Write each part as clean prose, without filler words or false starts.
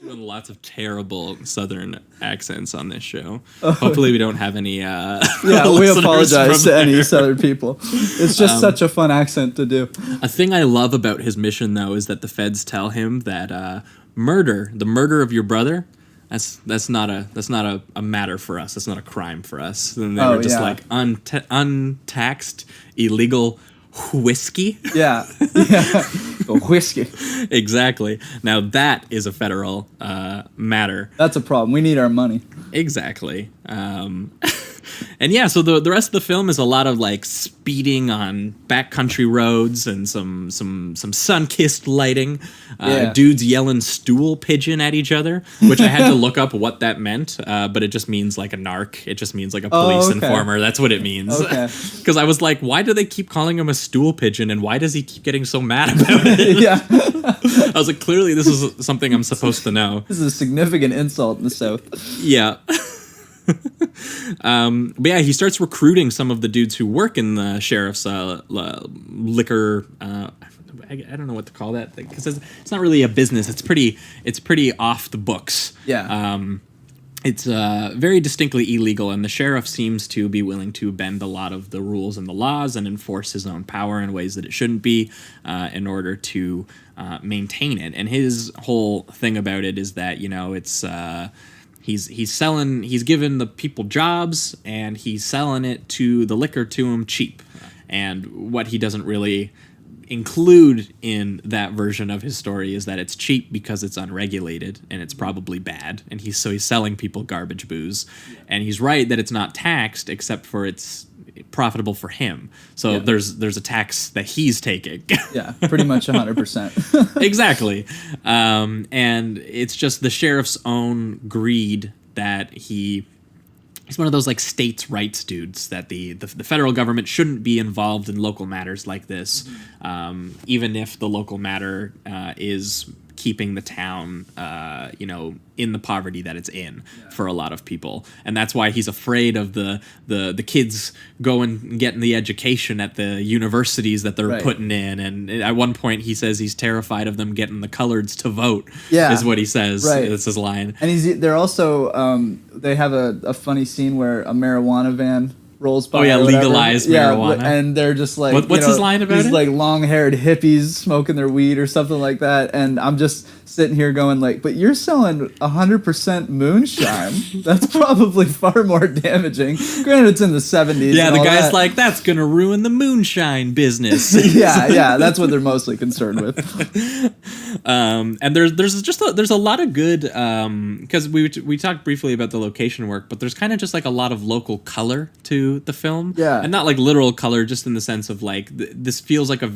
Doing lots of terrible Southern accents on this show. Hopefully we don't have any Yeah, we apologize to any Southern people. It's just such a fun accent to do. A thing I love about his mission, though, is that the feds tell him that the murder of your brother, that's not a matter for us. That's not a crime for us. And they were just like untaxed, illegal whiskey. Yeah. Whiskey. Exactly. Now that is a federal matter. That's a problem. We need our money. Exactly. And yeah, so the rest of the film is a lot of like speeding on backcountry roads and some sun-kissed lighting. Dudes yelling stool pigeon at each other, which I had to look up what that meant, but it just means like a narc. It just means like a police informer. That's what it means. Because I was like, why do they keep calling him a stool pigeon, and why does he keep getting so mad about it? Yeah. I was like, clearly this is something I'm supposed to know. This is a significant insult in the South. Yeah. But yeah, he starts recruiting some of the dudes who work in the sheriff's liquor. I don't know what to call that, because it's not really a business. It's pretty off the books. Yeah. It's very distinctly illegal, and the sheriff seems to be willing to bend a lot of the rules and the laws and enforce his own power in ways that it shouldn't be in order to maintain it. And his whole thing about it is that, it's... He's giving the people jobs, and he's selling it to the liquor to them cheap. And what he doesn't really include in that version of his story is that it's cheap because it's unregulated and it's probably bad. And he's selling people garbage booze. And he's right that it's not taxed, except for it's profitable for him. So there's a tax that he's taking. Yeah, pretty much 100%. Exactly. And it's just the sheriff's own greed that he's one of those like states' rights dudes, that the federal government shouldn't be involved in local matters like this, even if the local matter is keeping the town, in the poverty that it's in for a lot of people. And that's why he's afraid of the kids going and getting the education at the universities that they're putting in. And at one point he says he's terrified of them getting the coloreds to vote, is what he says. Right. That's his line. And they're also, they have a funny scene where a marijuana van rolls by. Oh yeah, legalized marijuana. And they're just like, what's his line about these it? like long-haired hippies smoking their weed or something like that. And I'm just sitting here going like, but you're selling 100% moonshine. That's probably far more damaging. Granted, it's in the 70s. Yeah, and the all guy's that. like, that's gonna ruin the moonshine business. yeah, that's what they're mostly concerned with. And there's a lot of good, because we talked briefly about the location work, but there's kind of just like a lot of local color to the film. Yeah. And not like literal color, just in the sense of like this feels like a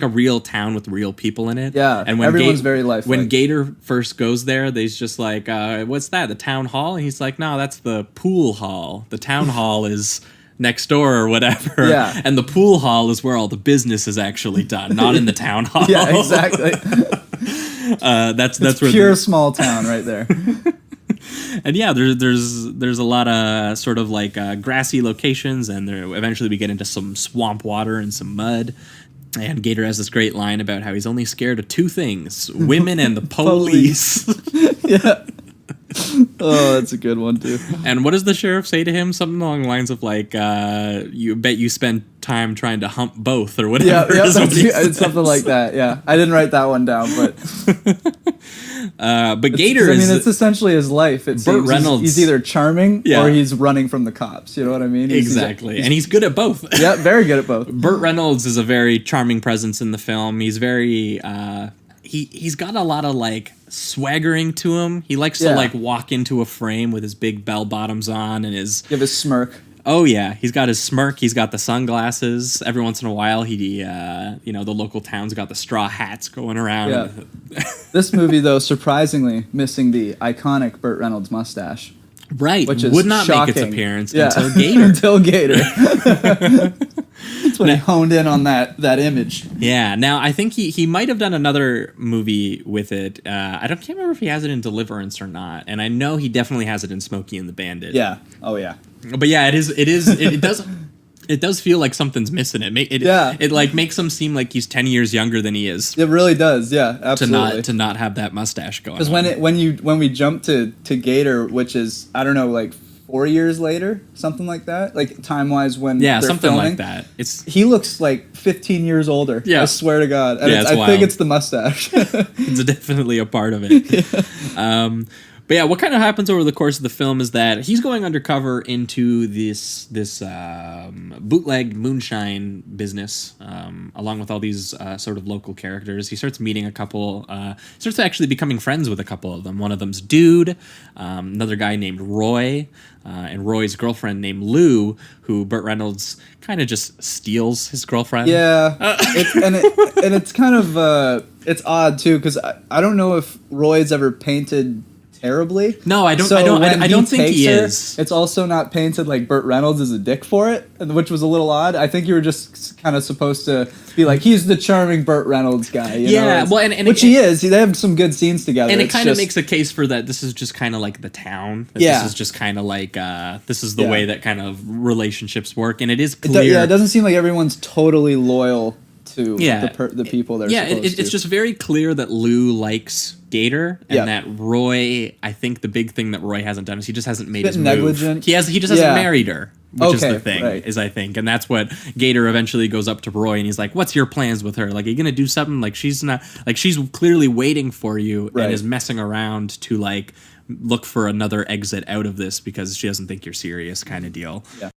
real town with real people in it. Yeah, and when everyone's very lifelike. When Gator first goes there, they's just like, what's that, the town hall? And he's like, no, that's the pool hall. The town hall is next door or whatever. Yeah. And the pool hall is where all the business is actually done, not in the town hall. Yeah, exactly. That's where pure small town right there. And yeah, there's a lot of sort of like grassy locations, and eventually we get into some swamp water and some mud. And Gator has this great line about how he's only scared of two things: women and the police. Yeah. Oh, that's a good one too. And what does the sheriff say to him? Something along the lines of like, "You bet you spend time trying to hump both," or whatever. Yeah, it's something like that. Yeah, I didn't write that one down, but Gator is. I mean, it's essentially his life. It Burt seems Reynolds. He's either charming or he's running from the cops. You know what I mean? Exactly, and he's good at both. Yeah, very good at both. Burt Reynolds is a very charming presence in the film. He's very. He's got a lot of like swaggering to him. He likes to like walk into a frame with his big bell bottoms on and his give a smirk. Oh yeah, he's got his smirk. He's got the sunglasses. Every once in a while, the local town's got the straw hats going around. Yeah. This movie, though, surprisingly missing the iconic Burt Reynolds mustache. Right, which is would not shocking. make its appearance until Gator. Until Gator. That's when he honed in on that image. Yeah. Now I think he might have done another movie with it. I can't remember if he has it in Deliverance or not, and I know he definitely has it in Smokey and the Bandit. Yeah. Oh yeah. But yeah, it does. It does feel like something's missing. It like makes him seem like he's 10 years younger than he is. It really does. Yeah, absolutely. To not have that mustache going. Because when we jump to Gator, which is, I don't know, like 4 years later, something like that, like time wise when yeah, they're something filming, like that. he looks like 15 years older. Yeah. I swear to God. And Yeah, it's I wild. think it's the mustache. It's definitely a part of it. But yeah, what kind of happens over the course of the film is that he's going undercover into this bootleg moonshine business, along with all these sort of local characters. He starts meeting a couple, starts actually becoming friends with a couple of them. One of them's Dude, another guy named Roy, and Roy's girlfriend named Lou, who Burt Reynolds kind of just steals his girlfriend. Yeah, it's kind of it's odd too, because I don't know if Roy's ever painted terribly. No, I don't. So I don't. when I don't think takes he her, is. It's also not painted like Burt Reynolds is a dick for it, which was a little odd. I think you were just kind of supposed to be like, he's the charming Burt Reynolds guy. You know? Well, and which he is. They have some good scenes together. And it It's kind of just- makes a case for that. This is just kind of like the town. That Yeah. This is just kind of like this is the Yeah. way that kind of relationships work, and it is It clear. it doesn't seem like everyone's totally loyal to Yeah. the people they're Yeah, supposed to. it's just very clear that Lou likes Gator, and Yeah. that Roy. I think the big thing that Roy hasn't done is he just hasn't made Bit his move. negligent. He just Yeah. hasn't married her, which is Okay, the thing. right. Is I think, and that's what Gator eventually goes up to Roy and he's like, "What's your plans with her? Like, are you gonna do something? Like, she's not like she's clearly waiting for you Right. and is messing around to like." Look for another exit out of this because she doesn't think you're serious, kind of deal. Yeah.